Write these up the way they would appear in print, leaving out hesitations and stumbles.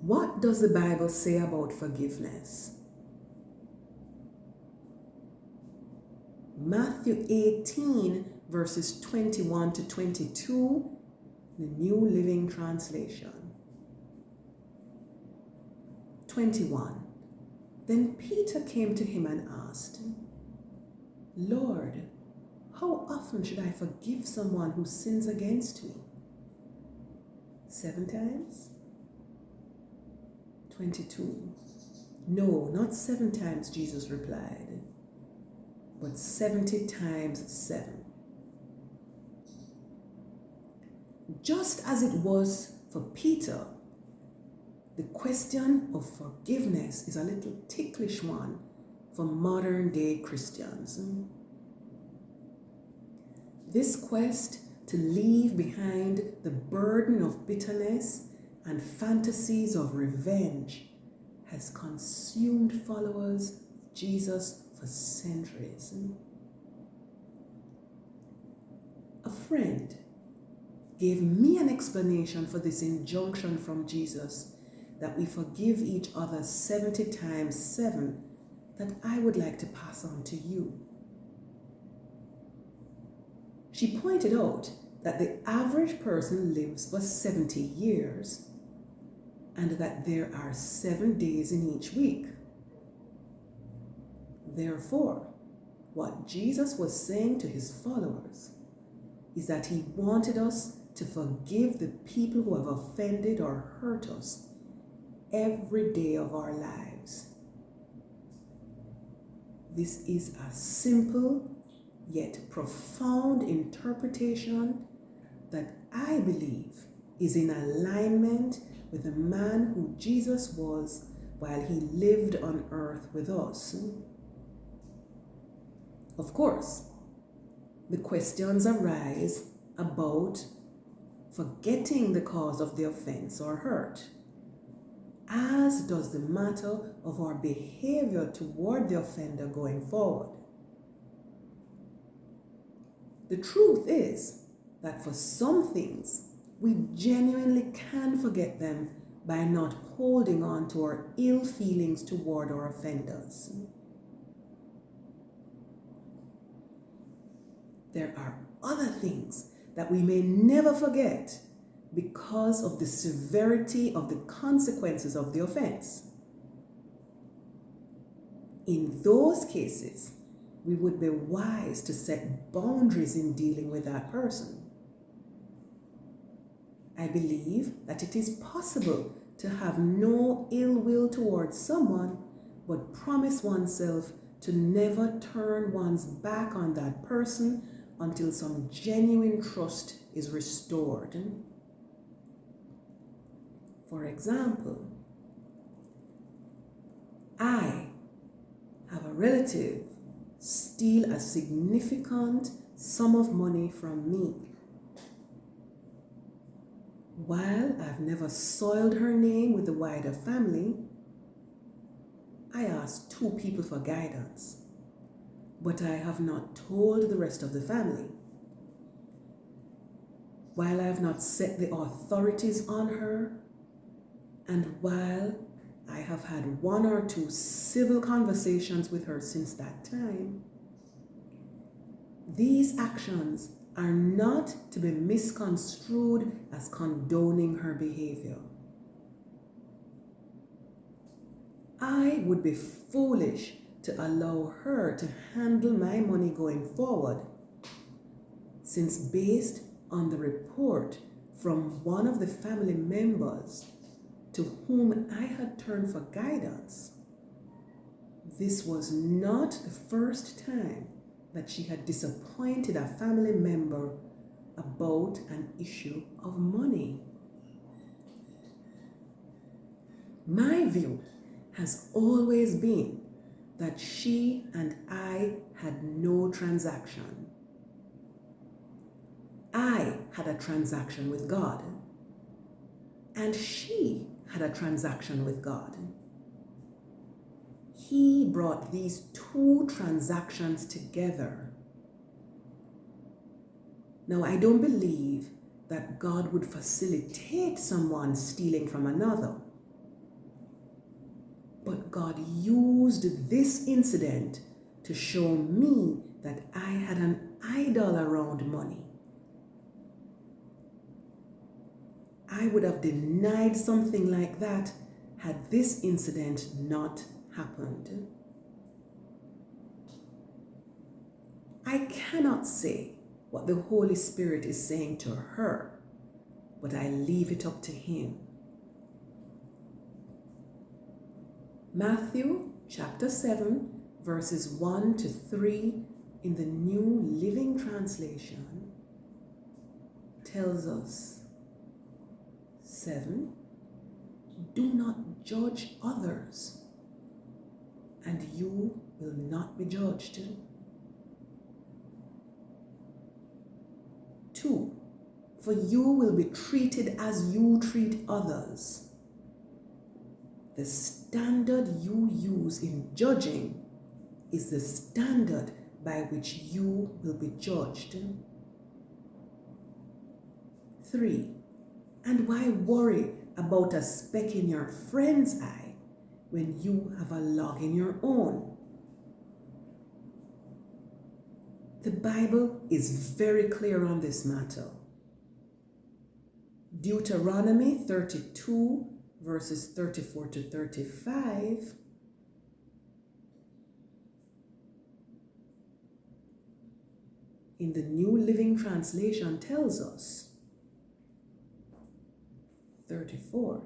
What does the Bible say about forgiveness? Matthew 18, verses 21 to 22, the New Living Translation. 21. Then Peter came to him and asked, Lord, how often should I forgive someone who sins against me? 7 times? 22. No, not 7 times, Jesus replied, but 70 times 7. Just as it was for Peter, the question of forgiveness is a little ticklish one for modern day Christians. This quest to leave behind the burden of bitterness and fantasies of revenge has consumed followers of Jesus for centuries. A friend gave me an explanation for this injunction from Jesus that we forgive each other 70 times 7 that I would like to pass on to you. She pointed out that the average person lives for 70 years and that there are 7 days in each week. Therefore, what Jesus was saying to his followers is that he wanted us to forgive the people who have offended or hurt us every day of our lives. This is a simple yet profound interpretation that I believe is in alignment with the man who Jesus was while he lived on earth with us. Of course, the questions arise about forgetting the cause of the offense or hurt, as does the matter of our behavior toward the offender going forward. The truth is that for some things, we genuinely can forget them by not holding on to our ill feelings toward our offenders. There are other things that we may never forget because of the severity of the consequences of the offense. In those cases, we would be wise to set boundaries in dealing with that person. I believe that it is possible to have no ill will towards someone, but promise oneself to never turn one's back on that person until some genuine trust is restored. For example, I have a relative steal a significant sum of money from me. While I've never soiled her name with the wider family, I asked 2 people for guidance, but I have not told the rest of the family. While I have not set the authorities on her, and while I have had 1 or 2 civil conversations with her since that time, these actions are not to be misconstrued as condoning her behavior. I would be foolish to allow her to handle my money going forward, since based on the report from one of the family members to whom I had turned for guidance, this was not the first time that she had disappointed a family member about an issue of money. My view has always been that she and I had no transaction. I had a transaction with God, and she had a transaction with God. He brought these 2 transactions together. Now, I don't believe that God would facilitate someone stealing from another. God used this incident to show me that I had an idol around money. I would have denied something like that had this incident not happened. I cannot say what the Holy Spirit is saying to her, but I leave it up to Him. Matthew chapter 7, verses 1 to 3 in the New Living Translation tells us, 7, do not judge others, and you will not be judged. 2, for you will be treated as you treat others. The standard you use in judging is the standard by which you will be judged. 3, and why worry about a speck in your friend's eye when you have a log in your own? The Bible is very clear on this matter. Deuteronomy 32, verses 34 to 35 in the New Living Translation tells us, 34,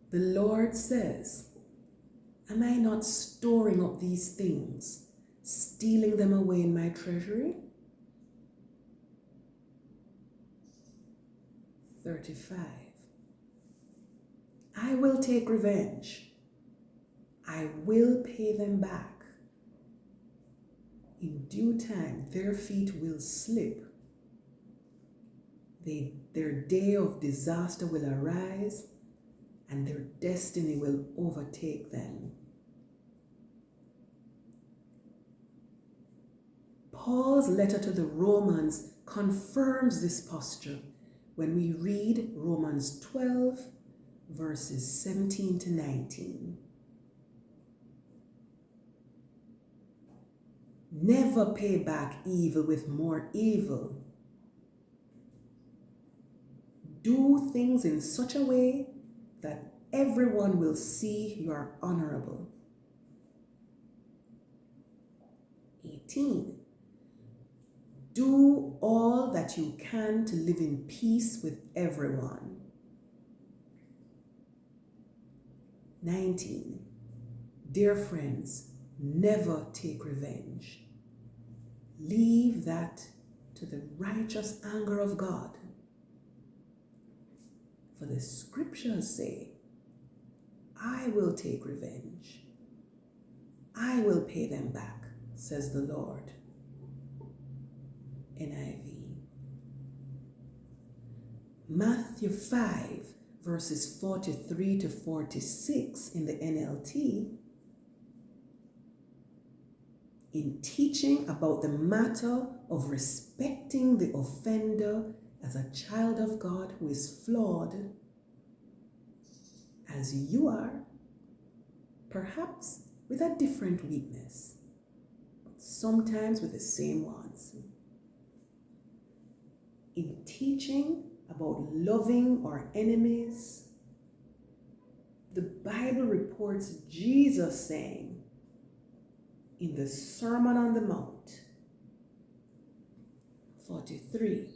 the Lord says, am I not storing up these things, stealing them away in my treasury? 35, I will take revenge. I will pay them back. In due time, their feet will slip. Their day of disaster will arise, and their destiny will overtake them. Paul's letter to the Romans confirms this posture when we read Romans 12, verses 17 to 19. Never pay back evil with more evil. Do things in such a way that everyone will see you are honorable. 18. Do all that you can to live in peace with everyone. 19. Dear friends, never take revenge. Leave that to the righteous anger of God. For the scriptures say, I will take revenge. I will pay them back, says the Lord. NIV. Matthew 5, verses 43 to 46 in the NLT. In teaching about the matter of respecting the offender as a child of God who is flawed, as you are, perhaps with a different weakness, but sometimes with the same ones. In teaching about loving our enemies, the Bible reports Jesus saying in the Sermon on the Mount, 43,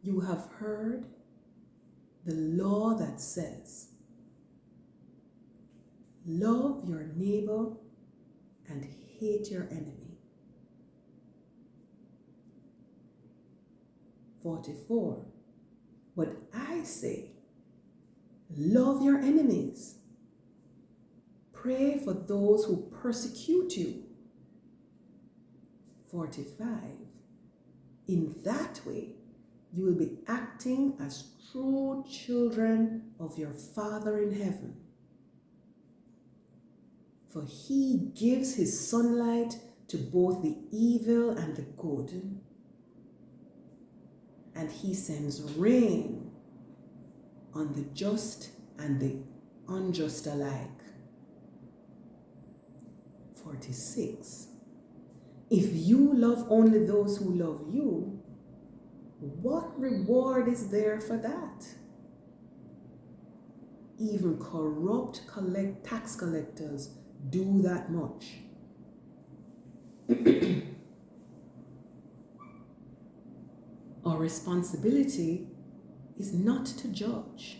you have heard the law that says, love your neighbor and hate your enemy. 44, but I say, love your enemies. Pray for those who persecute you. 45, in that way, you will be acting as true children of your Father in heaven. For he gives his sunlight to both the evil and the good, and he sends rain on the just and the unjust alike. 46. If you love only those who love you, what reward is there for that? Even corrupt tax collectors do that much. Our responsibility is not to judge,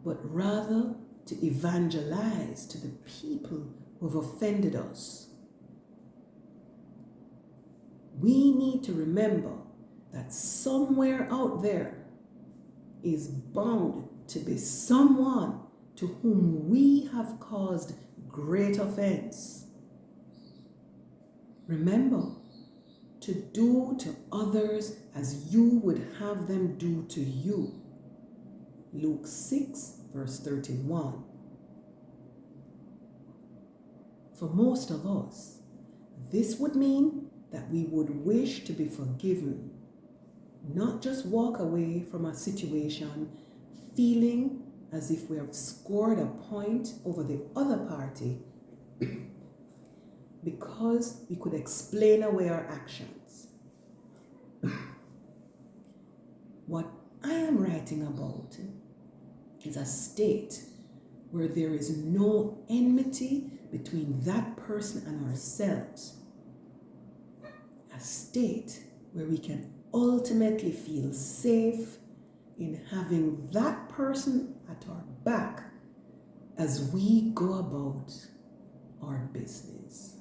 but rather to evangelize to the people who have offended us. We need to remember that somewhere out there is bound to be someone to whom we have caused great offense. Remember to do to others as you would have them do to you. Luke 6, verse 31. For most of us, this would mean that we would wish to be forgiven, not just walk away from a situation feeling as if we have scored a point over the other party because we could explain away our actions. What I am writing about is a state where there is no enmity between that person and ourselves. A state where we can ultimately feel safe in having that person at our back as we go about our business.